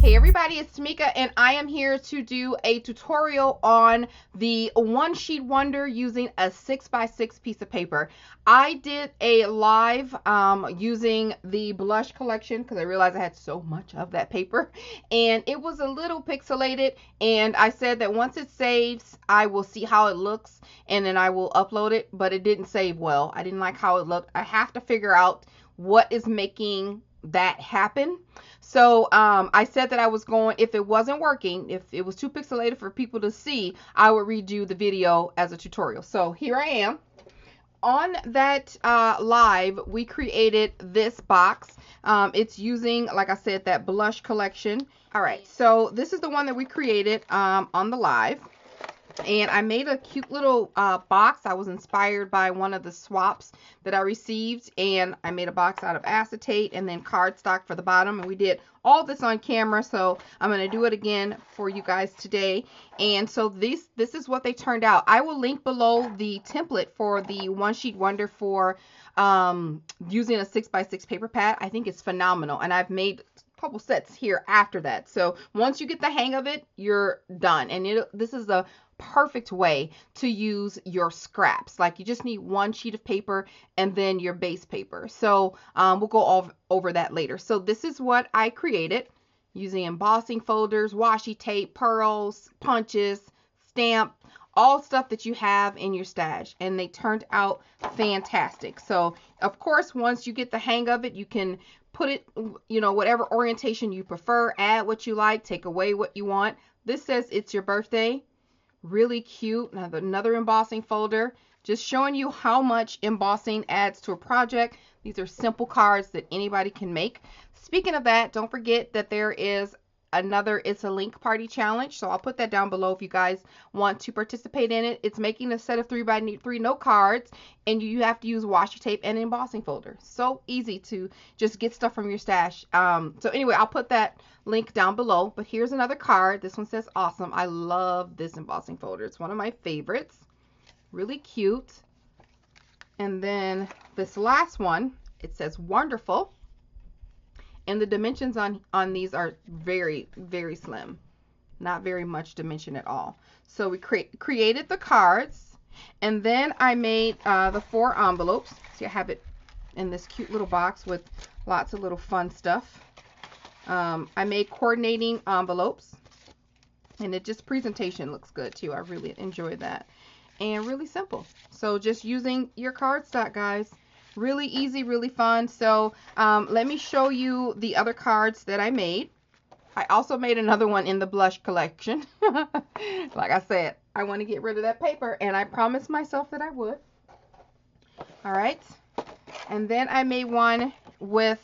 Hey everybody, it's TMIKA and I am here to do a tutorial on the one sheet wonder using a 6x6 piece of paper. I did a live using the blush collection because I realized I had so much of that paper and it was a little pixelated, and I said that once it saves I will see how it looks and then I will upload it, but it didn't save well. I didn't like how it looked. I have to figure out what is making that happen. So I said that I was going, if it wasn't working, if it was too pixelated for people to see, I would redo the video as a tutorial. So here I am. On that live, we created this box. It's using, like I said, that blush collection. All right, so this is the one that we created on the live. And I made a cute little box. I was inspired by one of the swaps that I received, and I made a box out of acetate and then cardstock for the bottom, and we did all this on camera, so I'm going to do it again for you guys today. And so this is what they turned out. I will link below the template for the one sheet wonder for using a 6x6 paper pad. I think it's phenomenal, and I've made couple sets here after that. So once you get the hang of it, you're done. And this is a perfect way to use your scraps. Like, you just need one sheet of paper and then your base paper. So we'll go over that later. So this is what I created using embossing folders, washi tape, pearls, punches, stamp, all stuff that you have in your stash, and they turned out fantastic. So of course, once you get the hang of it, you can put it, you know, whatever orientation you prefer, add what you like, take away what you want. This says it's your birthday. Really cute. Now another embossing folder, just showing you how much embossing adds to a project. These are simple cards that anybody can make. Speaking of that, don't forget that there is another It's a Link Party challenge, so I'll put that down below if you guys want to participate in it. It's making a set of 3x3 note cards, and you have to use washi tape and embossing folder. So easy to just get stuff from your stash. So anyway, I'll put that link down below. But here's another card. This one says awesome. I love this embossing folder. It's one of my favorites. Really cute. And then this last one, it says wonderful. And the dimensions on these are very, very slim. Not very much dimension at all. So we created the cards. And then I made the 4 envelopes. See, I have it in this cute little box with lots of little fun stuff. I made coordinating envelopes. And presentation looks good too. I really enjoyed that. And really simple. So just using your cardstock, guys. Really easy, really fun. So let me show you the other cards that I made. I also made another one in the blush collection. Like I said, I want to get rid of that paper, and I promised myself that I would. All right. And then I made one with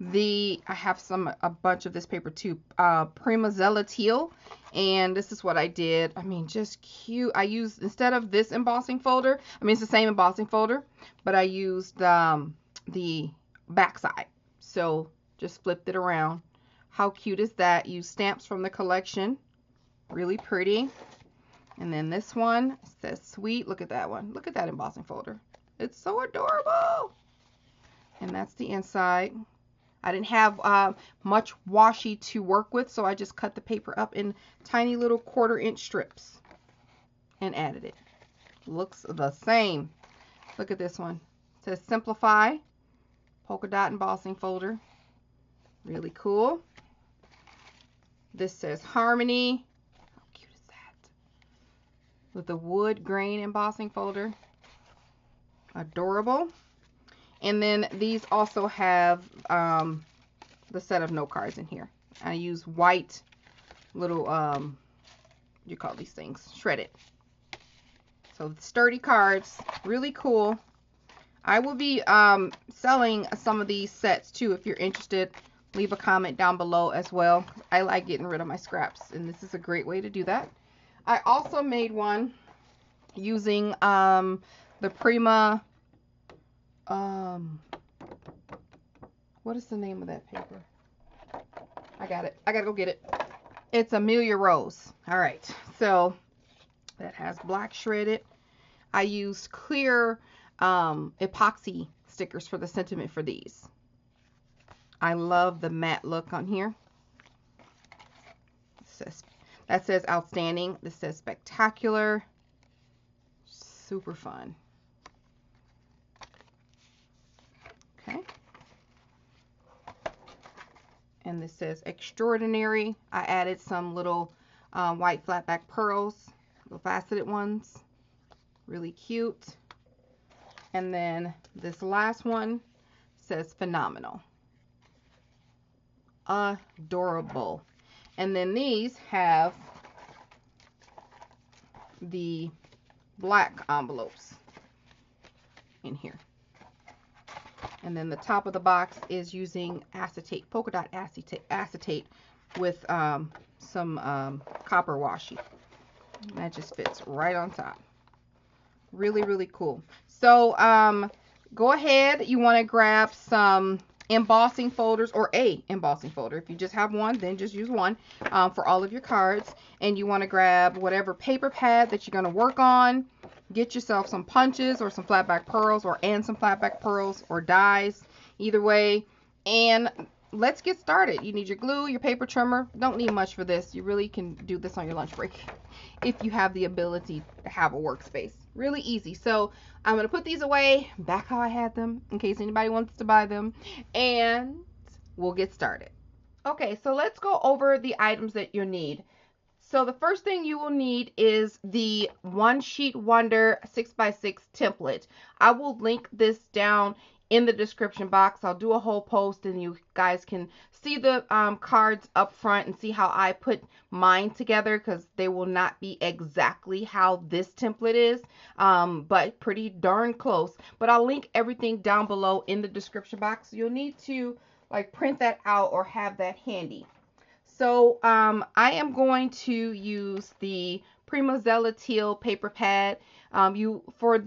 I have a bunch of this paper too, Primazella Teal. And this is what I did. I mean, just cute. I used, instead of this embossing folder, I mean, it's the same embossing folder, but I used the back side. So just flipped it around. How cute is that? Use stamps from the collection. Really pretty. And then this one says sweet. Look at that one. Look at that embossing folder. It's so adorable. And that's the inside. I didn't have much washi to work with, so I just cut the paper up in tiny little 1/4-inch strips and added it. Looks the same. Look at this one. It says Simplify, polka dot embossing folder. Really cool. This says Harmony. How cute is that? With the wood grain embossing folder. Adorable. And then these also have the set of note cards in here. I use white little, what do you call these things? Shredded. So sturdy cards, really cool. I will be selling some of these sets too. If you're interested, leave a comment down below as well. I like getting rid of my scraps, and this is a great way to do that. I also made one using the Prima. What is the name of that paper? I got it. I gotta go get it. It's Amelia Rose. All right. So that has black shredded. I used clear epoxy stickers for the sentiment for these. I love the matte look on here. that says outstanding. This says spectacular. Super fun. Okay. And this says extraordinary. I added some little white flatback pearls, little faceted ones. Really cute. And then this last one says phenomenal. Adorable. And then these have the black envelopes in here. And then the top of the box is using acetate, polka dot acetate with some copper washi. That just fits right on top. Really, really cool. So go ahead. You want to grab some embossing folders, or a embossing folder. If you just have one, then just use one for all of your cards. And you want to grab whatever paper pad that you're going to work on. Get yourself some punches or some flatback pearls, and some flatback pearls or dies, either way. And let's get started. You need your glue, your paper trimmer. Don't need much for this. You really can do this on your lunch break if you have the ability to have a workspace. Really easy. So I'm going to put these away back how I had them in case anybody wants to buy them, and we'll get started. Okay, so let's go over the items that you'll need. So the first thing you will need is the One Sheet Wonder 6x6 template. I will link this down in the description box. I'll do a whole post and you guys can see the cards up front and see how I put mine together, because they will not be exactly how this template is, but pretty darn close. But I'll link everything down below in the description box. You'll need to like print that out or have that handy. So I am going to use the Prima Teal paper pad. For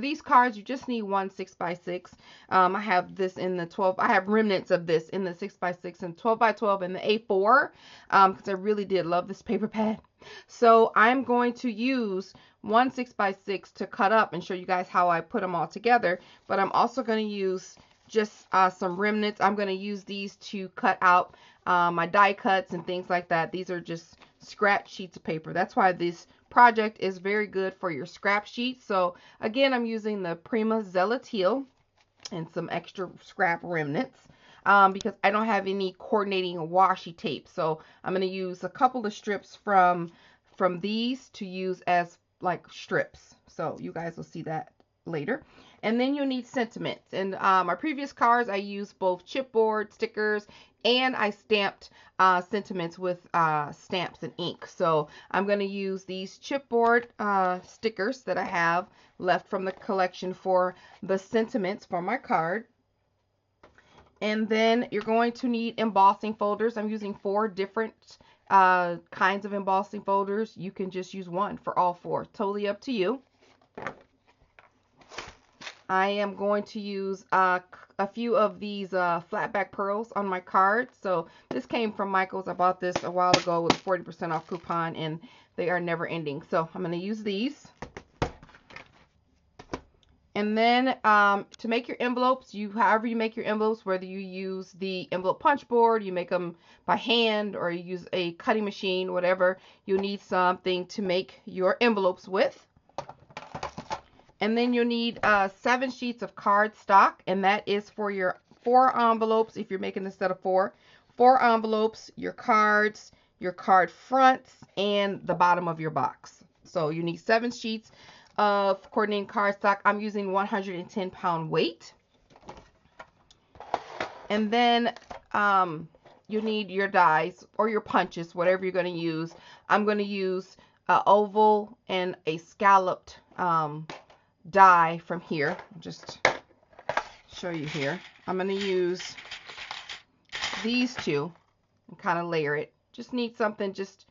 these cards, you just need one 6x6. I have this in the 12. I have remnants of this in the 6x6 and 12x12 and the A4 because I really did love this paper pad. So I'm going to use one 6x6 to cut up and show you guys how I put them all together. But I'm also going to use just some remnants. I'm going to use these to cut out my die cuts and things like that. These are just scrap sheets of paper. That's why this project is very good for your scrap sheets. So again, I'm using the Prima Teal and some extra scrap remnants because I don't have any coordinating washi tape. So I'm going to use a couple of strips from these to use as like strips. So you guys will see that later. And then you'll need sentiments. And my previous cards, I used both chipboard stickers and I stamped sentiments with stamps and ink. So I'm going to use these chipboard stickers that I have left from the collection for the sentiments for my card. And then you're going to need embossing folders. I'm using 4 different kinds of embossing folders. You can just use one for all 4. Totally up to you. I am going to use a few of these flatback pearls on my card. So this came from Michael's. I bought this a while ago with a 40% off coupon and they are never ending. So I'm going to use these. And then to make your envelopes, however you make your envelopes, whether you use the envelope punch board, you make them by hand, or you use a cutting machine, whatever, you need something to make your envelopes with. And then you'll need 7 sheets of card stock, and that is for your 4 envelopes. If you're making a set of 4 envelopes, your cards, your card fronts, and the bottom of your box. So you need 7 sheets of coordinating card stock. I'm using 110-pound weight. And then you need your dies or your punches, whatever you're going to use. I'm going to use an oval and a scalloped die from here. I'll just show you here. I'm going to use these 2 and kind of layer it. Just need something just,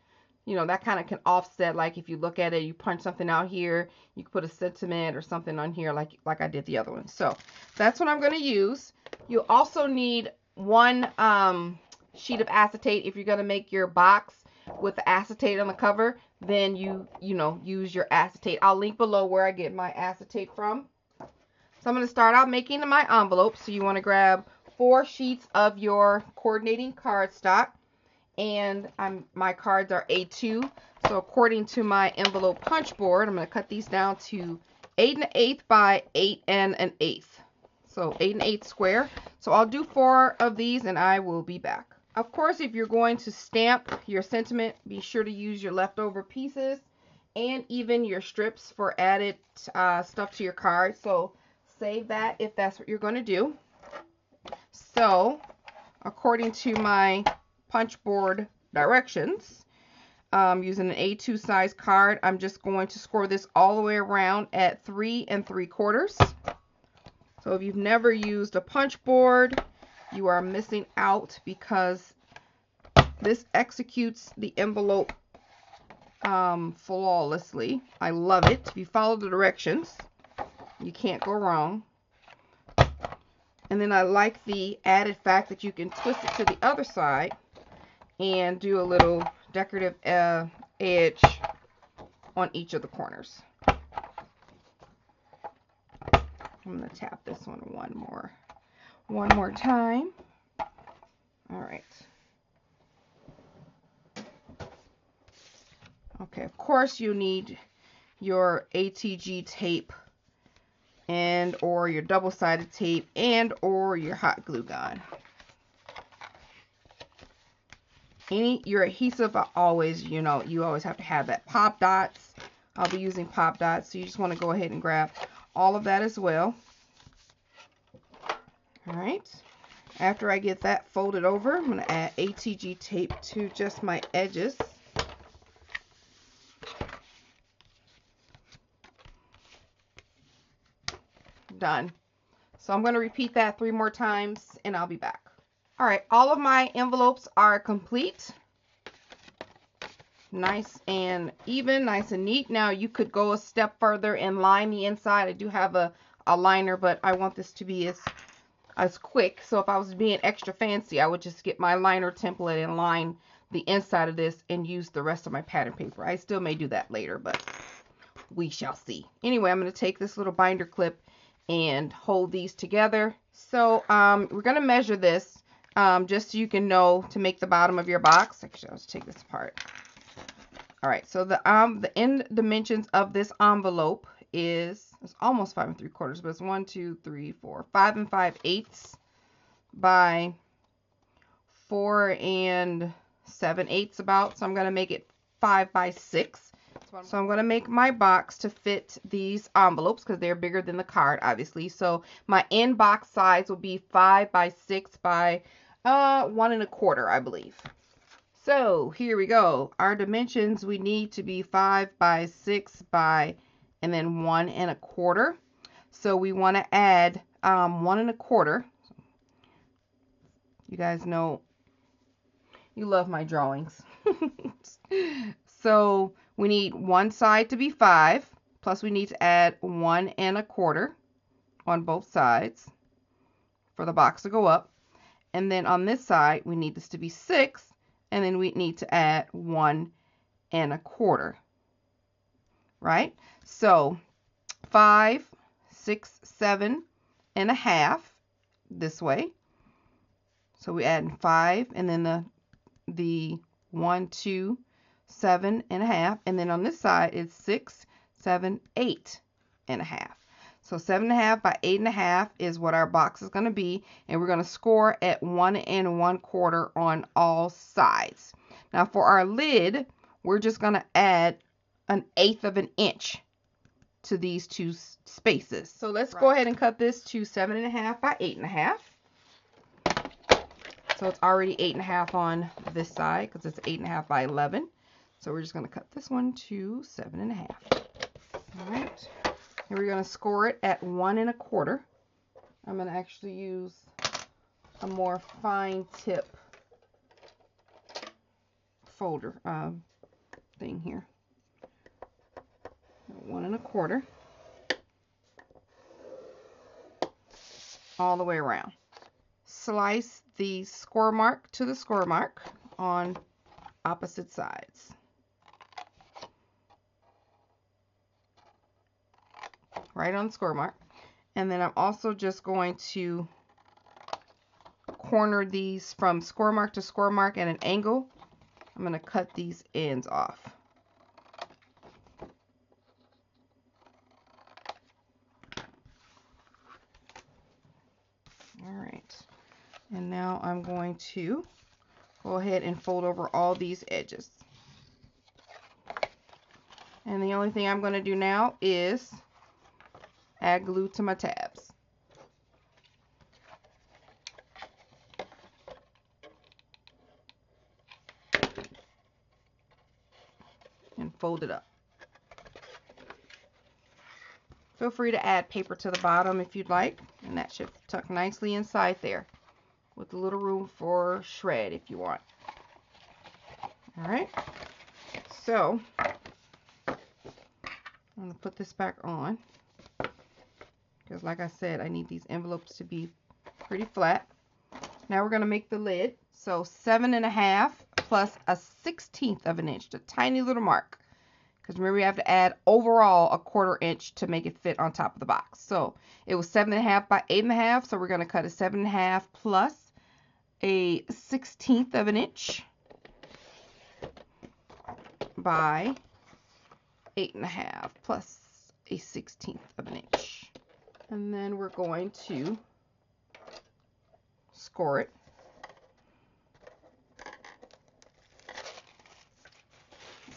you know, that kind of can offset. Like if you look at it, you punch something out here, you can put a sentiment or something on here like I did the other one. So that's what I'm going to use. You also need 1 sheet of acetate. If you're going to make your box with the acetate on the cover, then you use your acetate. I'll link below where I get my acetate from. So I'm going to start out making my envelope. So you want to grab 4 sheets of your coordinating cardstock, and my cards are A2. So according to my envelope punch board, I'm going to cut these down to 8 1/8 by 8 1/8. So 8 1/8 square. So I'll do 4 of these and I will be back. Of course, if you're going to stamp your sentiment, be sure to use your leftover pieces and even your strips for added stuff to your card. So save that if that's what you're going to do. So according to my punch board directions, using an A2 size card, I'm just going to score this all the way around at 3 3/4. So if you've never used a punch board, you are missing out because this executes the envelope flawlessly. I love it. If you follow the directions, you can't go wrong. And then I like the added fact that you can twist it to the other side and do a little decorative edge on each of the corners. I'm going to tap this one one more time. All right. Okay, of course you need your ATG tape and or your double-sided tape and or your hot glue gun. Your adhesive, always, you always have to have that. Pop dots, I'll be using pop dots, so you just want to go ahead and grab all of that as well. All right, after I get that folded over, I'm going to add ATG tape to just my edges. Done. So I'm going to repeat that 3 more times and I'll be back. All right, all of my envelopes are complete. Nice and even, nice and neat. Now you could go a step further and line the inside. I do have a liner, but I want this to be as quick. So if I was being extra fancy, I would just get my liner template and line the inside of this and use the rest of my pattern paper. I still may do that later, but we shall see. Anyway, I'm going to take this little binder clip and hold these together. So we're going to measure this just so you can know to make the bottom of your box. Actually, I'll just take this apart. All right, so the end dimensions of this envelope it's almost 5 3/4, but it's 1, 2, 3, 4, 5 5/8 by 4 7/8 about. So I'm going to make it 5 by 6. So I'm going to make my box to fit these envelopes because they're bigger than the card, obviously. So my end box size will be 5 by 6 by 1 1/4, I believe. So here we go. Our dimensions, we need to be 5 by 6 by, and then 1 1/4. So we want to add 1 1/4. You guys know you love my drawings. So we need one side to be 5, plus we need to add 1 1/4 on both sides for the box to go up. And then on this side, we need this to be 6, and then we need to add 1 1/4, right? So 5, 6, 7 1/2 this way. So we add 5, and then the 1, 2, 7 1/2, and then on this side it's 6, 7, 8 1/2. So 7 1/2 by 8 1/2 is what our box is going to be, and we're going to score at 1 1/4 on all sides. Now for our lid, we're just going to add 1/8 of an inch to these two spaces. So let's go ahead and cut this to 7 1/2 by 8 1/2. So it's already 8 1/2 on this side because it's 8 1/2 by 11. So we're just going to cut this one to 7 1/2. All right. And we're going to score it at 1 1/4. I'm going to actually use a more fine tip folder thing here. 1 1/4 all the way around. Slice the score mark to the score mark on opposite sides. Right on the score mark. And then I'm also just going to corner these from score mark to score mark at an angle I'm going to cut these ends off. All right. And now I'm going to go ahead and fold over all these edges. And the only thing I'm going to do now is add glue to my tabs. And fold it up. Feel free to add paper to the bottom if you'd like, and that should tuck nicely inside there with a little room for shred if you want. All right, so I'm going to put this back on because, like I said, I need these envelopes to be pretty flat. Now we're going to make the lid. So 7.5 plus a 1/16 of an inch, a tiny little mark. Because remember, we have to add overall a 1/4 inch to make it fit on top of the box. So it was 7.5 by 8.5. So we're going to cut a 7.5 plus a 1/16 of an inch by 8.5 plus a 1/16 of an inch. And then we're going to score it.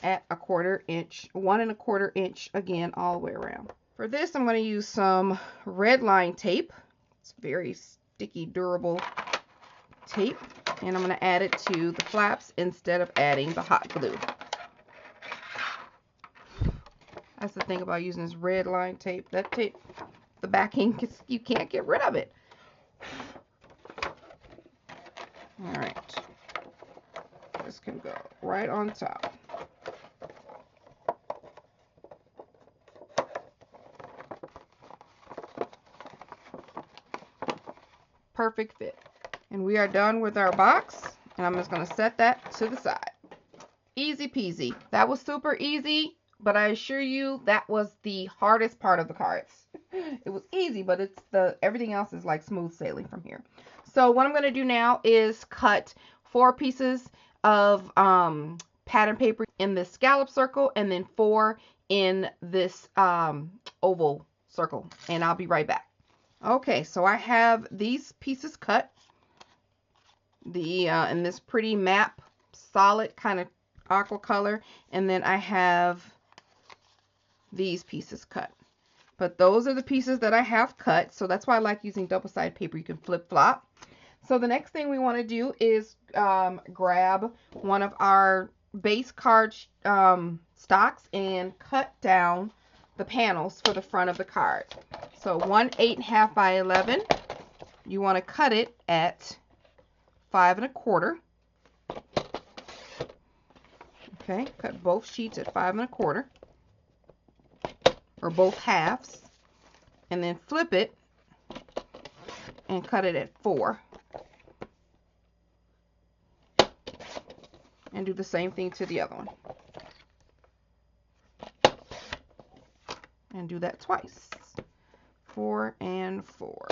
At a 1/4 inch, 1 1/4 inch again, all the way around. For this, I'm going to use some red line tape. It's very sticky, durable tape, and I'm going to add it to the flaps instead of adding the hot glue. That's the thing about using this red line tape. That tape, the backing, you can't get rid of it. All right, this can go right on top. Perfect fit. And we are done with our box, and I'm just going to set that to the side. Easy peasy. That was super easy, but I assure you that was the hardest part of the cards. It was easy, but it's everything else is like smooth sailing from here. So what I'm going to do now is cut 4 pieces of pattern paper in this scallop circle, and then 4 in this oval circle, and I'll be right back. Okay, so I have these pieces cut in this pretty map solid kind of aqua color, and then I have these pieces cut. But those are the pieces that I have cut, so that's why I like using double-sided paper. You can flip-flop. So the next thing we want to do is grab one of our base card stocks and cut down the panels for the front of the card. So 1 8.5 by 11. You want to cut it at 5 1/4. Okay, cut both sheets at 5 1/4, or both halves, and then flip it and cut it at 4. And do the same thing to the other one. And do that twice. 4 and 4.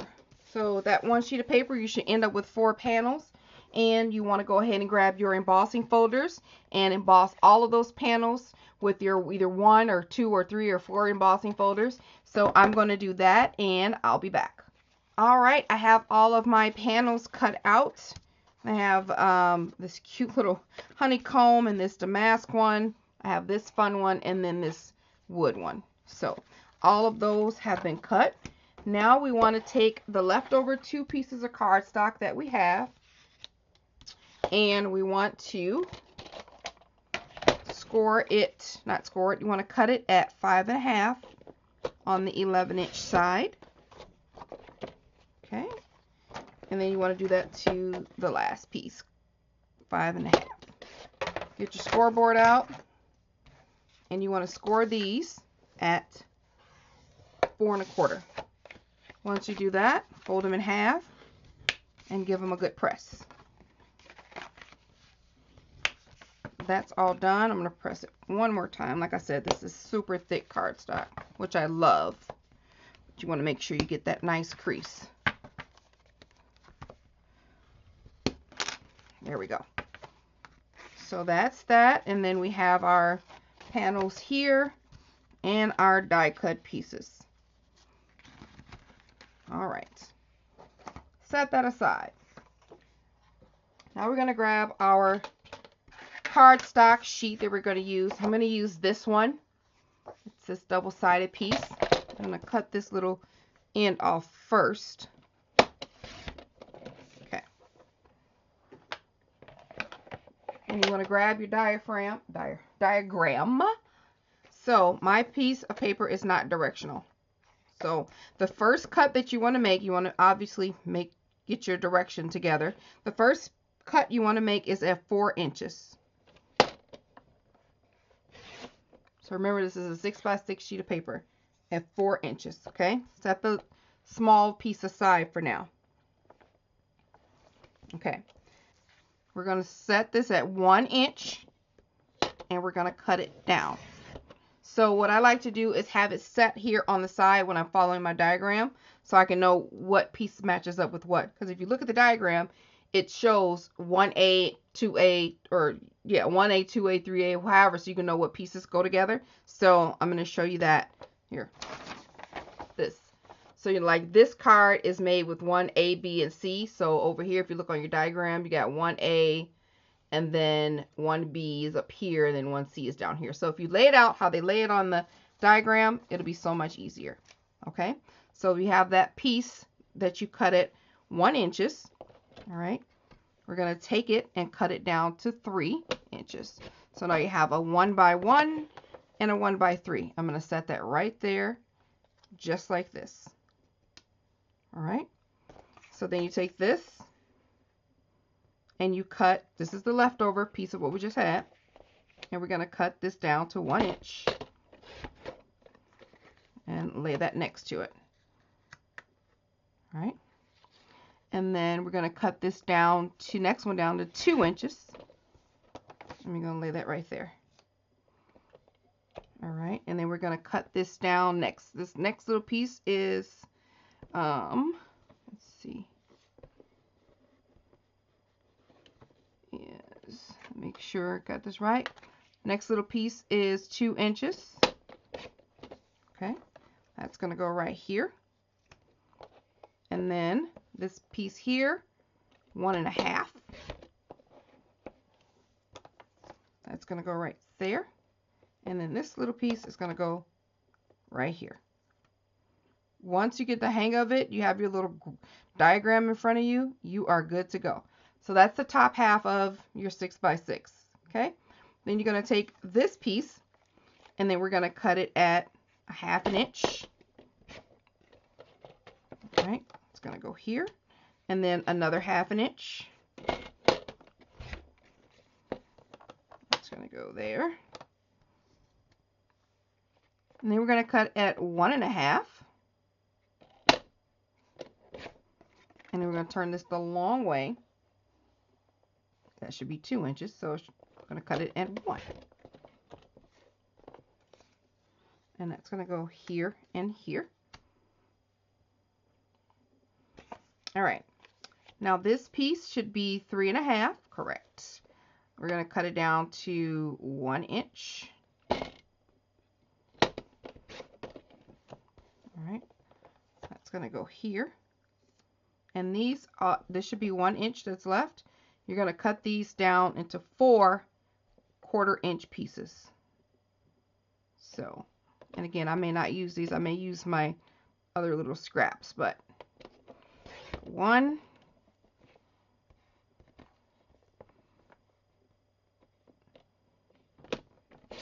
So that one sheet of paper, you should end up with 4 panels. And you want to go ahead and grab your embossing folders and emboss all of those panels with your either 1 or 2 or 3 or 4 embossing folders. So I'm going to do that, and I'll be back. All right, I have all of my panels cut out. I have this cute little honeycomb and this damask one. I have this fun one, and then this wood one. So all of those have been cut. Now we want to take the leftover 2 pieces of cardstock that we have, and we want to score it, not score it, you want to cut it at 5 1/2 on the 11-inch side. Okay, and then you want to do that to the last piece, 5 1/2. Get your scoreboard out, and you want to score these at 4 1/4. Once you do that, fold them in half and give them a good press. That's all done. I'm going to press it one more time. Like I said, this is super thick cardstock, which I love. But you want to make sure you get that nice crease. There we go. So that's that. And then we have our panels here and our die cut pieces. All right. Set that aside. Now we're going to grab our cardstock sheet that we're going to use. I'm going to use this one. It's this double-sided piece. I'm going to cut this little end off first. Okay. And you want to grab your diagram. So my piece of paper is not directional. So the first cut that you want to make, you want to obviously get your direction together. The first cut you want to make is at 4 inches. So remember, this is a 6x6 sheet of paper at 4 inches. Okay, set the small piece aside for now. Okay, we're going to set this at 1 inch and we're going to cut it down. So what I like to do is have it set here on the side when I'm following my diagram, so I can know what piece matches up with what. Because if you look at the diagram, it shows 1A, 2A, or yeah, 1A, 2A, 3A, however, so you can know what pieces go together. So I'm going to show you that here. This. So you like this card is made with 1A, B, and C. So over here, if you look on your diagram, you got 1A, and then 1B is up here, and then 1C is down here. So if you lay it out how they lay it on the diagram, it'll be so much easier. Okay, so we have that piece that you cut at 1 inches. All right, we're going to take it and cut it down to 3 inches. So now you have a 1 by 1 and a 1 by 3. I'm going to set that right there, just like this. All right, so then you take this and you cut, this is the leftover piece of what we just had, and we're going to cut this down to 1 inch and lay that next to it. All right, and then we're going to cut this down to, next one down to 2 inches, and we're going to lay that right there. All right, and then we're going to cut this down next. This next little piece is, let's see, make sure I got this right. Next little piece is 2 inches. Okay, that's going to go right here. And then this piece here, 1.5. That's going to go right there. And then this little piece is going to go right here. Once you get the hang of it, you have your little diagram in front of you, you are good to go. So that's the top half of your 6x6. Okay, then you're going to take this piece and then we're going to cut it at 1/2 inch. All right, it's going to go here, and then another 1/2 inch. It's going to go there. And then we're going to cut at 1.5. And then we're going to turn this the long way. That should be 2 inches, so I'm going to cut it at 1. And that's going to go here and here. All right. Now this piece should be 3.5, correct. We're going to cut it down to 1 inch. All right. That's going to go here. And these, this should be 1 inch that's left. You're going to cut these down into 4 1/4 inch pieces. So, and again, I may not use these. I may use my other little scraps, but 1,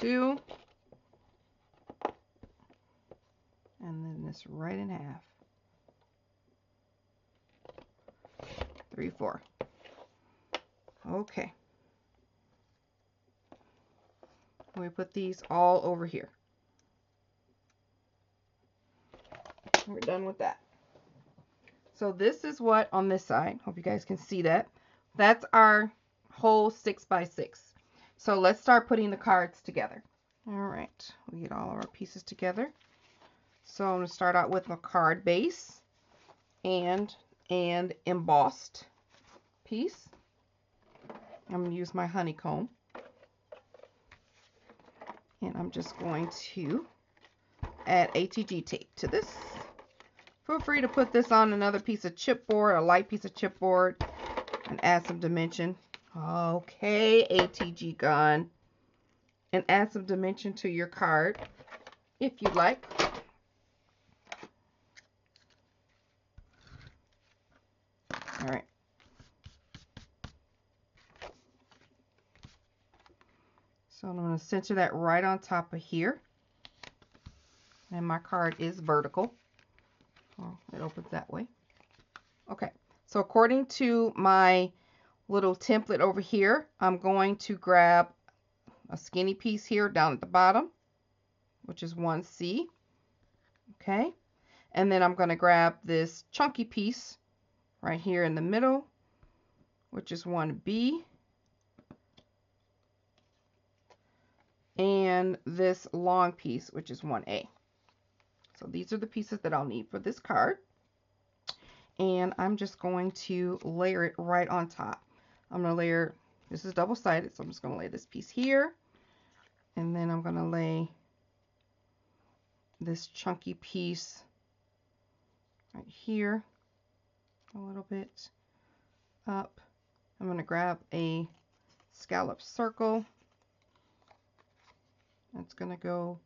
2, and then this right in half. 3, 4. Okay. We put these all over here. We're done with that. So this is what on this side. Hope you guys can see that. That's our whole 6x6. So let's start putting the cards together. All right. We get all of our pieces together. So I'm going to start out with my card base and embossed piece. I'm going to use my honeycomb. And I'm just going to add ATG tape to this. Feel free to put this on another piece of chipboard, a light piece of chipboard, and add some dimension. Okay, ATG gun. And add some dimension to your card if you like. All right. So I'm going to center that right on top of here. And my card is vertical. Oh, it opens that way. Okay. So according to my little template over here, I'm going to grab a skinny piece here down at the bottom, which is 1C. Okay. And then I'm going to grab this chunky piece right here in the middle, which is 1B. And this long piece, which is 1A. So these are the pieces that I'll need for this card. And I'm just going to layer it right on top. I'm going to layer, this is double-sided, so I'm just going to lay this piece here. And then I'm going to lay this chunky piece right here a little bit up. I'm going to grab a scallop circle. That's going to go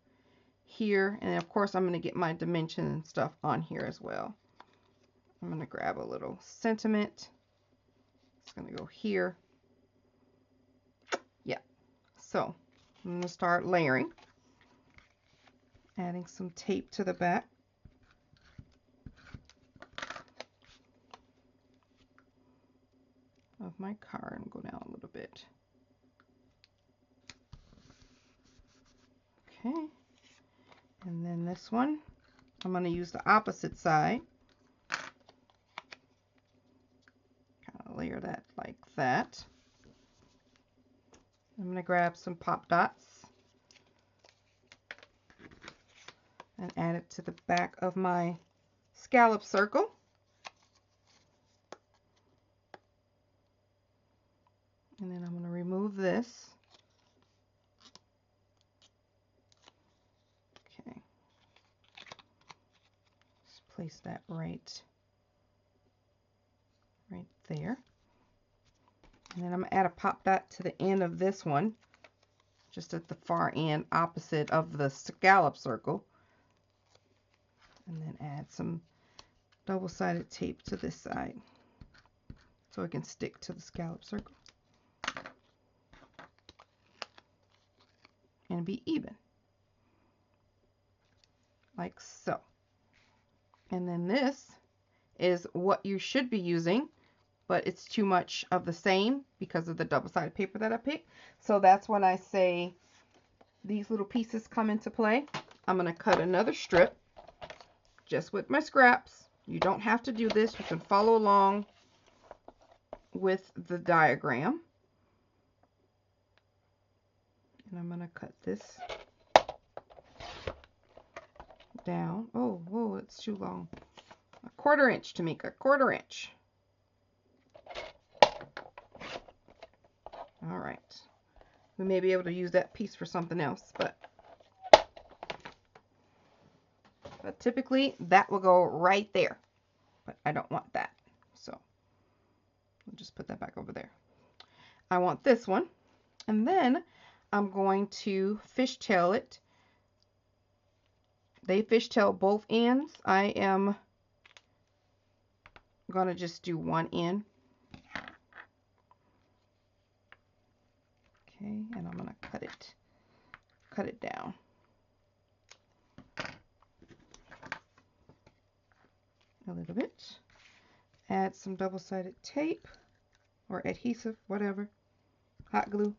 here, and of course I'm going to get my dimension and stuff on here as well. I'm going to grab a little sentiment. It's going to go here. Yeah. So I'm going to start layering, adding some tape to the back. Of my card and go down a little bit. Okay. And then this one, I'm going to use the opposite side. Kind of layer that like that. I'm going to grab some pop dots and add it to the back of my scallop circle. And then I'm going to remove this. Okay. Just place that right there. And then I'm going to add a pop dot to the end of this one, just at the far end opposite of the scallop circle. And then add some double-sided tape to this side so it can stick to the scallop circle and be even, like so. And then this is what you should be using, but it's too much of the same because of the double-sided paper that I picked. So that's when I say these little pieces come into play. I'm going to cut another strip just with my scraps. You don't have to do this. You can follow along with the diagram. And I'm going to cut this down. Oh, whoa, it's too long. 1/4 inch, TMIKA, 1/4 inch. All right. We may be able to use that piece for something else, but typically that will go right there. But I don't want that. So we'll just put that back over there. I want this one. And then I'm going to fishtail it. They fishtail both ends. I am going to just do one end. Okay, and I'm going to cut it down. A little bit. Add some double-sided tape or adhesive, whatever. Hot glue.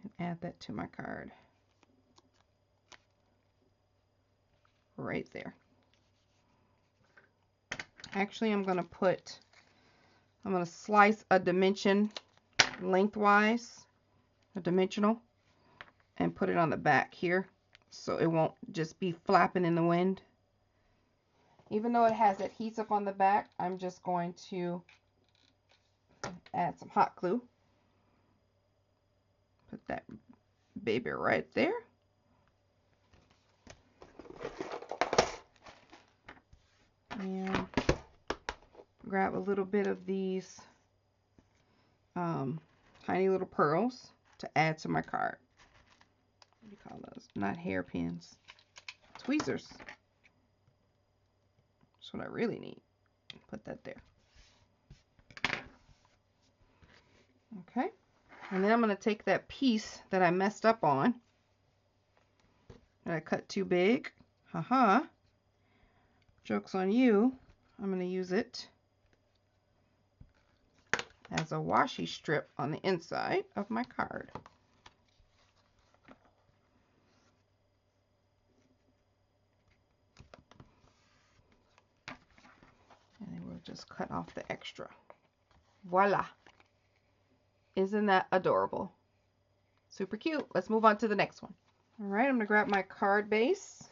And add that to my card. Right there. Actually, I'm going to slice a dimension lengthwise, a dimensional, and put it on the back here so it won't just be flapping in the wind. Even though it has adhesive on the back, I'm just going to Add some hot glue. Put that baby right there. And grab a little bit of these tiny little pearls to add to my card. What do you call those? Not hairpins. Tweezers. That's what I really need. Put that there. Okay. And then I'm going to take that piece that I messed up on, that I cut too big. Haha. Joke's on you. I'm going to use it as a washi strip on the inside of my card. And then we'll just cut off the extra. Voila. Isn't that adorable? Super cute. Let's move on to the next one. All right, I'm going to grab my card base,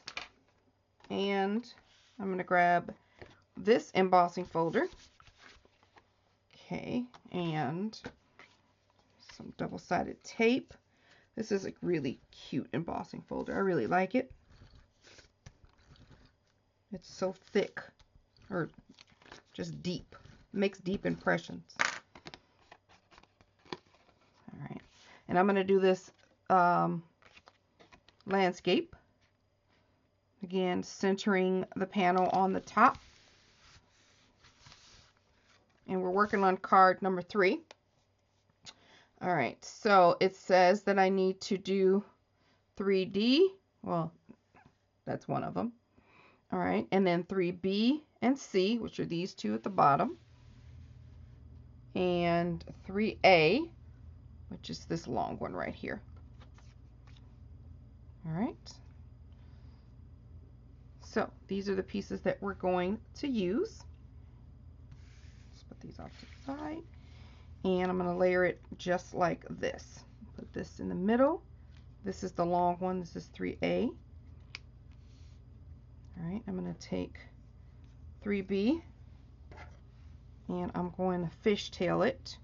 and I'm going to grab this embossing folder. Okay, and some double-sided tape. This is a really cute embossing folder. I really like it. It's so thick, or just deep. It makes deep impressions. All right, and I'm going to do this landscape. Again, centering the panel on the top. And we're working on card number 3. All right, so it says that I need to do 3D. Well, that's one of them. All right, and then 3B and C, which are these two at the bottom. And 3A, which is this long one right here. All right. So these are the pieces that we're going to use. These off to the side, and I'm going to layer it just like this. Put this in the middle. This is the long one. This is 3A. All right, I'm going to take 3B, and I'm going to fishtail it.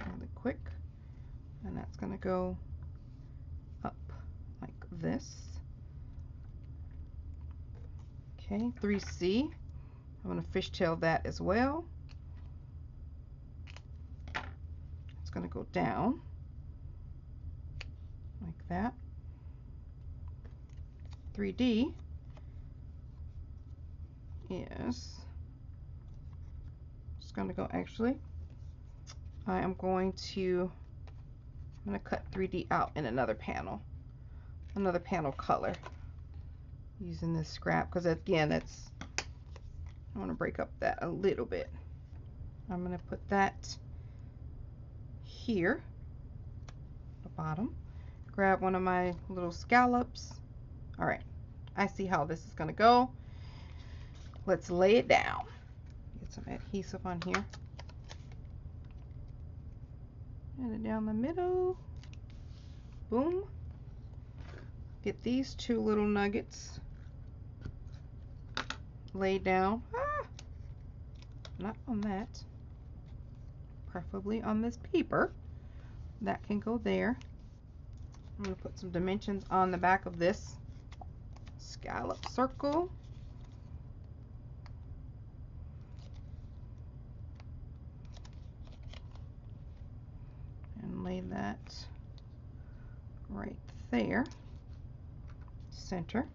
Really quick, and that's going to go up like this. Okay, 3C. I'm going to fishtail that as well. It's going to go down like that. 3D is just going to go, actually, I'm going to cut 3D out in another panel color. Using this scrap, because again, I want to break up that a little bit. I'm going to put that here, the bottom. Grab one of my little scallops. All right, I see how this is going to go. Let's lay it down. Get some adhesive on here. And it down the middle. Boom. Get these two little nuggets laid down. Not on that. Preferably on this paper. That can go there. I'm going to put some dimensions on the back of this scallop circle. And lay that right there. Center.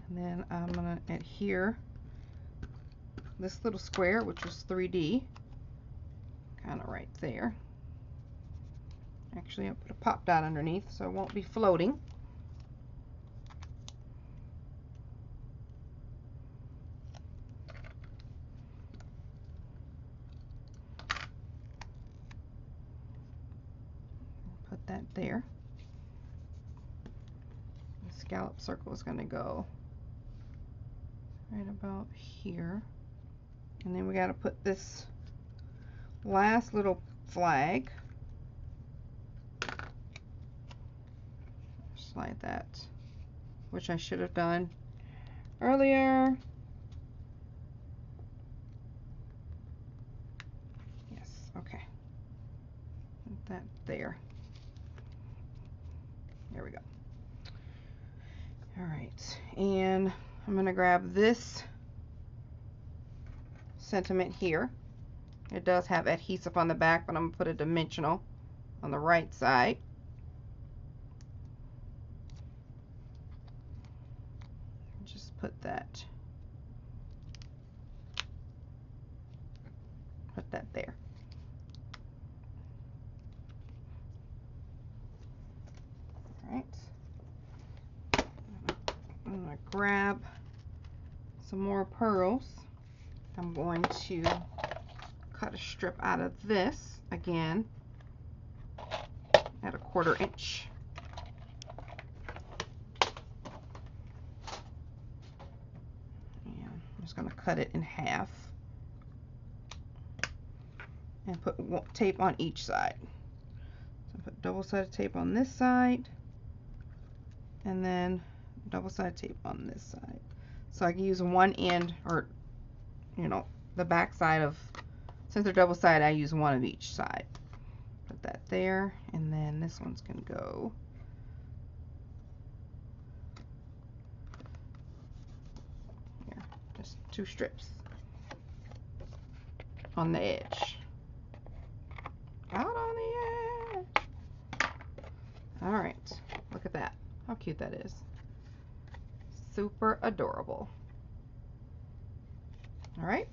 And then I'm going to adhere this little square, which is 3D, kind of right there. Actually, I'll put a pop dot underneath so it won't be floating. Put that there. The scallop circle is going to go right about here. And then we got to put this last little flag. Just like that, which I should have done earlier. there. There we go. All right, and I'm gonna grab this sentiment here. It does have adhesive on the back, but I'm gonna put a dimensional on the right side. Just put that there. All right. I'm gonna grab some more pearls. I'm going to cut a strip out of this again at 1/4 inch. And I'm just going to cut it in half and put tape on each side. So put double-sided tape on this side and then double-sided tape on this side. So I can use one end, or the back side of, since they're double-sided, I use one of each side. Put that there, and then this one's gonna go here, just 2 strips on the edge. Out on the edge. All right, look at that. How cute that is. Super adorable. All right,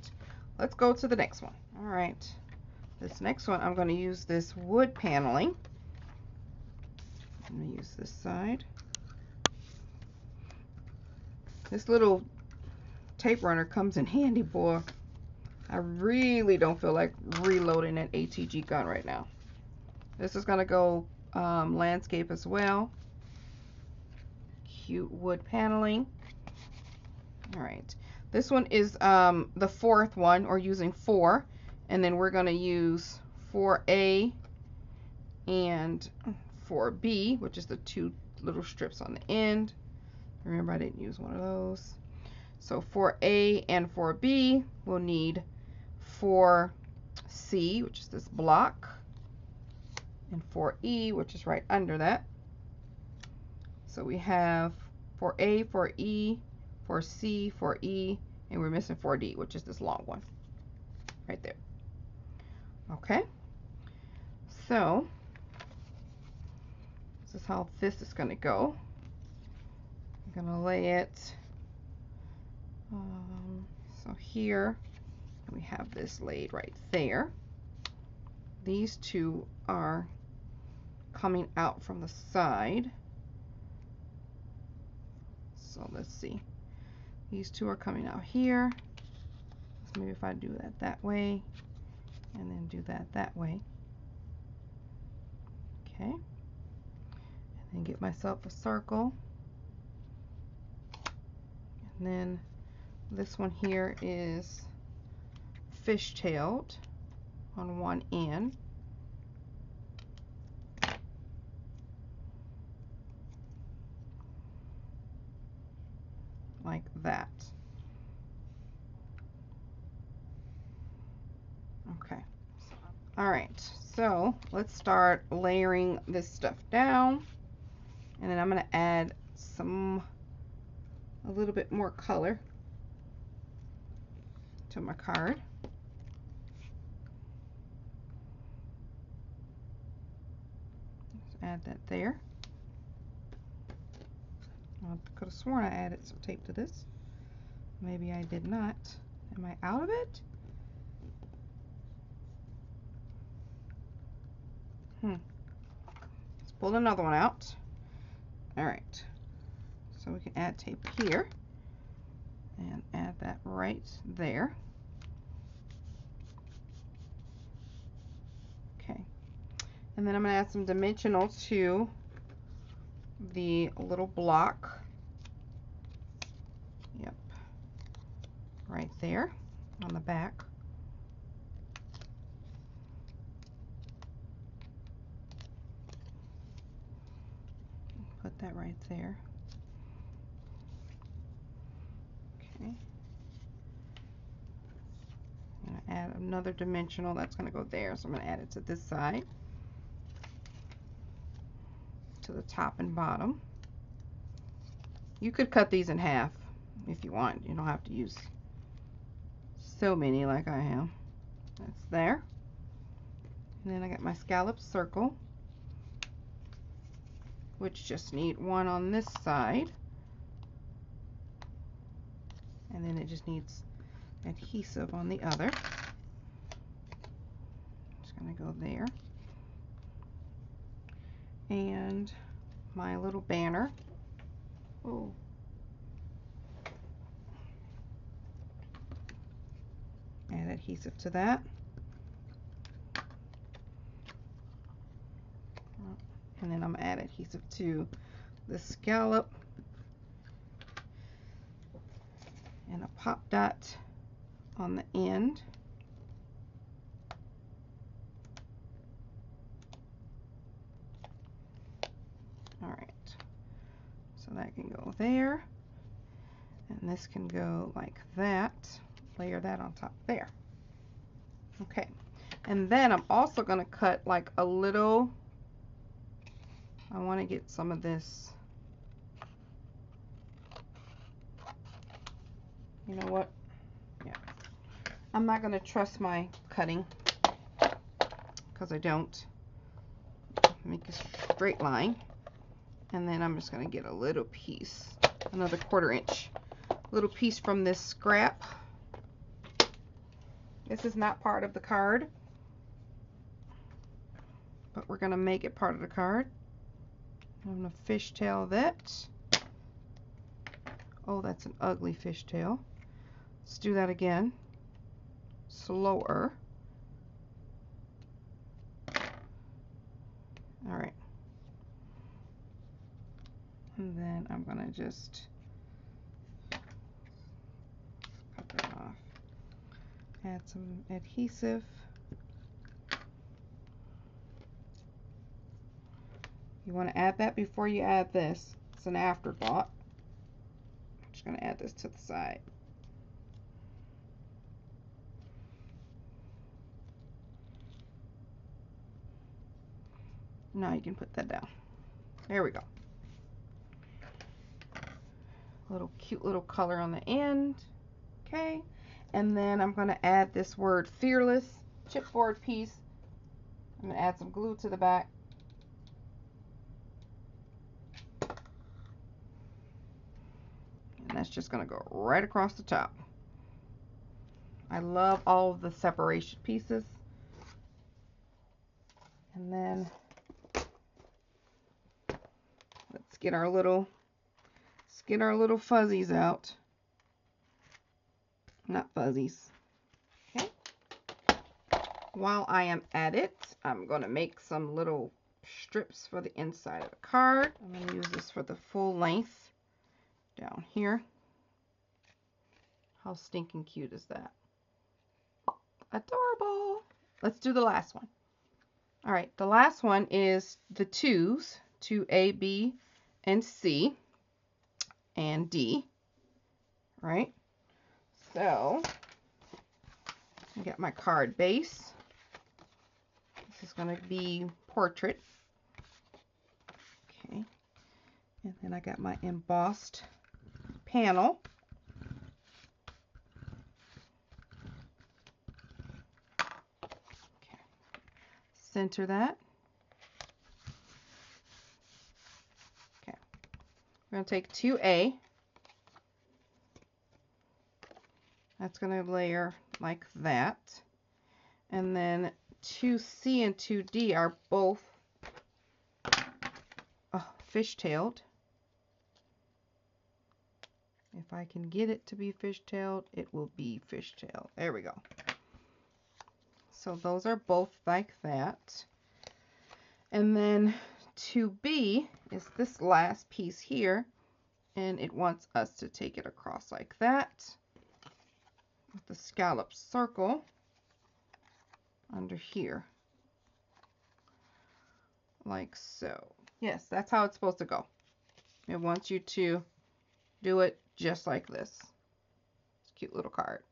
let's go to the next one. All right, this next one, I'm going to use this wood paneling. I'm going to use this side. This little tape runner comes in handy, boy. I really don't feel like reloading an ATG gun right now. This is going to go landscape as well. Cute wood paneling. All right, this one is the 4th one, or using 4, and then we're going to use 4A and 4B, which is the 2 little strips on the end. Remember, I didn't use one of those. So 4A and 4B will need 4C, which is this block, and 4E, which is right under that. So we have 4A, 4E, 4C, 4E, and we're missing 4D, which is this long one right there. Okay, so this is how this is going to go. I'm going to lay it so here we have this laid right there. These 2 are coming out from the side. So let's see. These 2 are coming out here. So maybe if I do that way, and then do that way. Okay. And then get myself a circle. And then this one here is fishtailed on one end. Like that. Okay. All right, so let's start layering this stuff down, and then I'm going to add a little bit more color to my card. Just add that there. I could have sworn I added some tape to this. Maybe I did not. Am I out of it? Let's pull another one out. All right. So we can add tape here and add that right there. Okay. And then I'm going to add some dimensional to the little block. Yep. Right there on the back. Put that right there. Okay. I'm going to add another dimensional. That's going to go there, so I'm going to add it to this side. to the top and bottom. You could cut these in half if you want. You don't have to use so many like I am. That's there. And then I got my scallop circle, which just need one on this side. And then it just needs adhesive on the other. Just gonna go there. And my little banner. Oh. Add adhesive to that. And then I'm gonna add adhesive to the scallop. And a pop dot on the end. All right, so that can go there, and this can go like that. Layer that on top there. Okay, and then I'm also going to cut like a little, I want to get some of this, you know what, yeah, I'm not going to trust my cutting because I don't. Make a straight line, and then I'm just going to get a little piece, another 1/4 inch, little piece from this scrap. This is not part of the card, but we're going to make it part of the card. I'm going to fishtail that. Oh, that's an ugly fishtail. Let's do that again. Slower. All right. And then I'm going to just cut that off. Add some adhesive. You want to add that before you add this. It's an afterthought. I'm just going to add this to the side. Now you can put that down. There we go. Little cute little color on the end. Okay. And then I'm going to add this word fearless chipboard piece. I'm going to add some glue to the back. And that's just going to go right across the top. I love all of the separation pieces. And then let's get our little fuzzies out. Not fuzzies. Okay. While I am at it, I'm going to make some little strips for the inside of the card. I'm going to use this for the full length down here. How stinking cute is that? Adorable. Let's do the last one. All right, the last one is the 2s, 2A, B, and C, and D, right? So, I got my card base. This is going to be portrait. Okay, and then I got my embossed panel. Okay, center that. Okay, we're going to take 2A. That's going to layer like that. And then 2C and 2D are both fishtailed. If I can get it to be fishtailed, it will be fishtailed. There we go. So those are both like that. And then 2B is this last piece here. And it wants us to take it across like that. With the scallop circle under here, like so. Yes, that's how it's supposed to go. It wants you to do it just like this. It's a cute little card.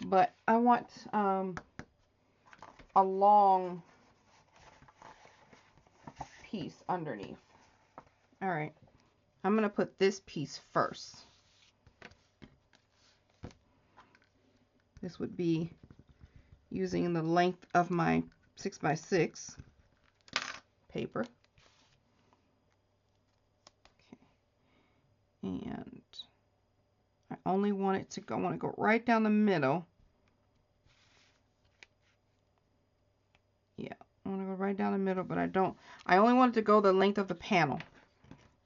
But I want a long piece underneath. All right, I'm going to put this piece first. This would be using the length of my 6x6 paper. Okay. And I only want it to go, I want to go right down the middle. Yeah, I want to go right down the middle, but I only want it to go the length of the panel,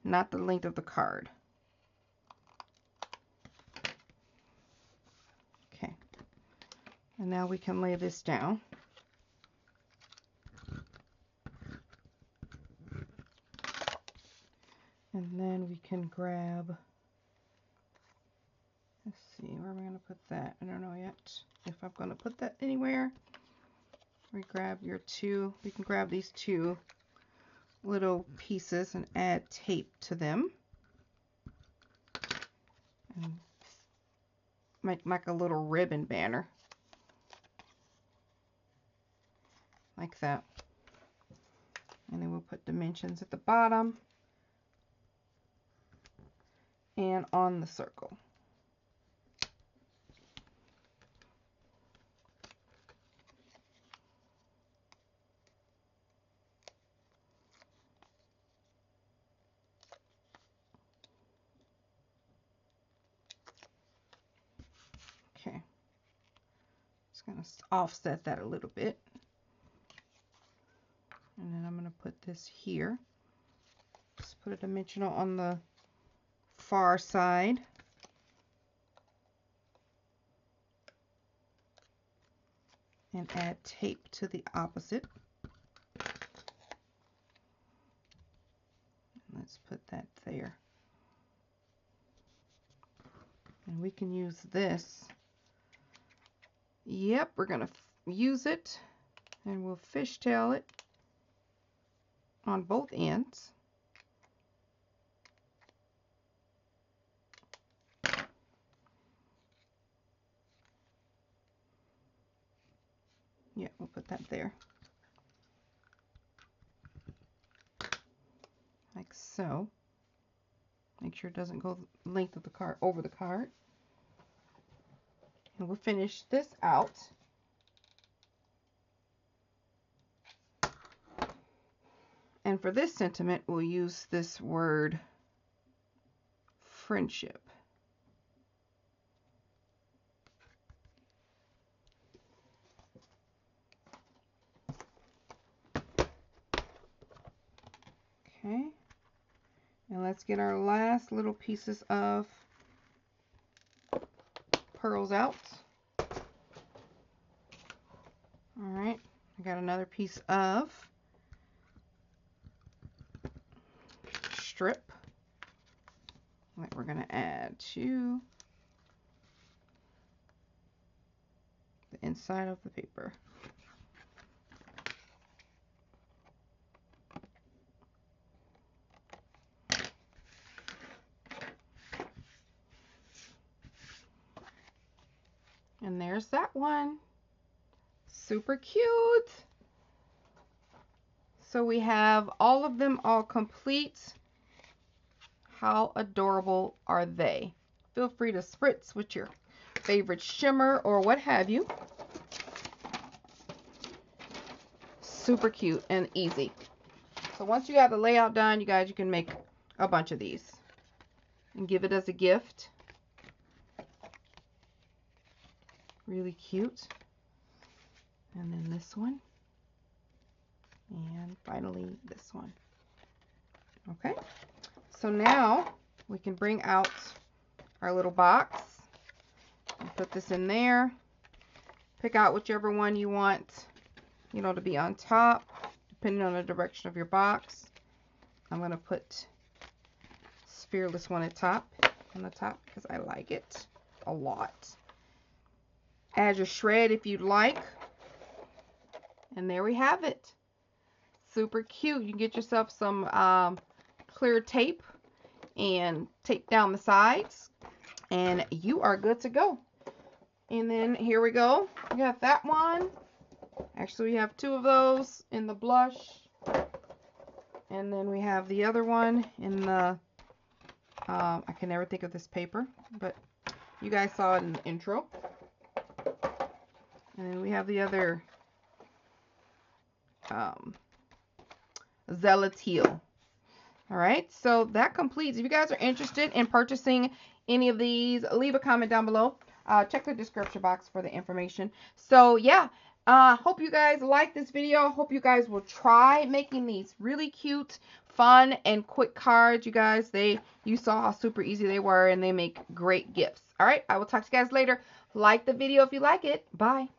not the length of the card. Okay. And now we can lay this down. And then we can grab, let's see, where am I going to put that? I don't know yet if I'm going to put that anywhere. We grab your two, we can grab these two little pieces and add tape to them. And make like a little ribbon banner. Like that. And then we'll put dimensions at the bottom and on the circle. Okay. Just going to offset that a little bit. And then I'm going to put this here. Just put a dimensional on the far side. And add tape to the opposite. Let's put that there. And we can use this. Yep, we're going to use it. And we'll fishtail it on both ends. Yeah, we'll put that there. Like so. Make sure it doesn't go the length of the card over the card. And we'll finish this out. And for this sentiment, we'll use this word friendship. Okay. And let's get our last little pieces of pearls out. All right. I got another piece of strip that we're going to add to the inside of the paper. And there's that one. Super cute. So we have all of them all complete. How adorable are they? Feel free to spritz with your favorite shimmer or what have you. Super cute and easy. So once you have the layout done, you guys, you can make a bunch of these and give it as a gift. Really cute. And then this one. And finally this one. Okay. So now we can bring out our little box and put this in there. Pick out whichever one you want, you know, to be on top, depending on the direction of your box. I'm going to put Fearless one on the top because I like it a lot. Add your shred if you'd like. And there we have it. Super cute. You can get yourself some clear tape and tape down the sides and you are good to go. And then here we go. We got that one. Actually, we have two of those in the blush. And then we have the other one in the, I can never think of this paper, but you guys saw it in the intro. And then we have the other Teal. All right, so that completes. If you guys are interested in purchasing any of these, leave a comment down below. Check the description box for the information. So yeah, hope you guys like this video. Hope you guys will try making these really cute, fun, and quick cards. You guys, you saw how super easy they were, and they make great gifts. All right, I will talk to you guys later. Like the video if you like it. Bye.